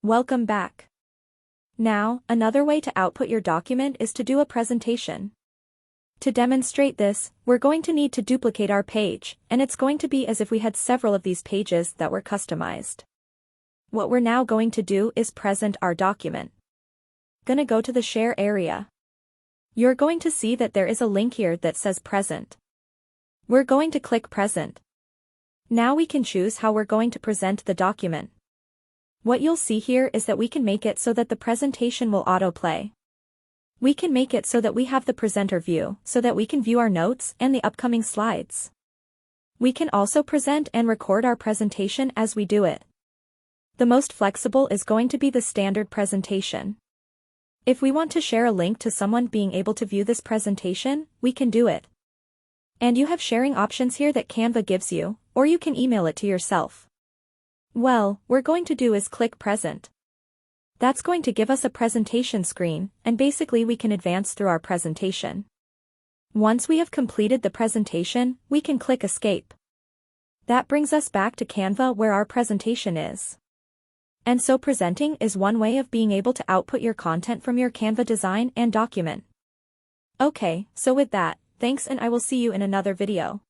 Welcome back. Now, another way to output your document is to do a presentation. To demonstrate this, we're going to need to duplicate our page, and it's going to be as if we had several of these pages that were customized. What we're now going to do is present our document. Gonna go to the share area. You're going to see that there is a link here that says present. We're going to click present. Now we can choose how we're going to present the document. What you'll see here is that we can make it so that the presentation will autoplay. We can make it so that we have the presenter view, so that we can view our notes and the upcoming slides. We can also present and record our presentation as we do it. The most flexible is going to be the standard presentation. If we want to share a link to someone being able to view this presentation, we can do it. And you have sharing options here that Canva gives you, or you can email it to yourself. Well, we're going to do is click present. That's going to give us a presentation screen, and basically we can advance through our presentation. Once we have completed the presentation, we can click escape. That brings us back to Canva where our presentation is. And so presenting is one way of being able to output your content from your Canva design and document. Okay, so with that, thanks and I will see you in another video.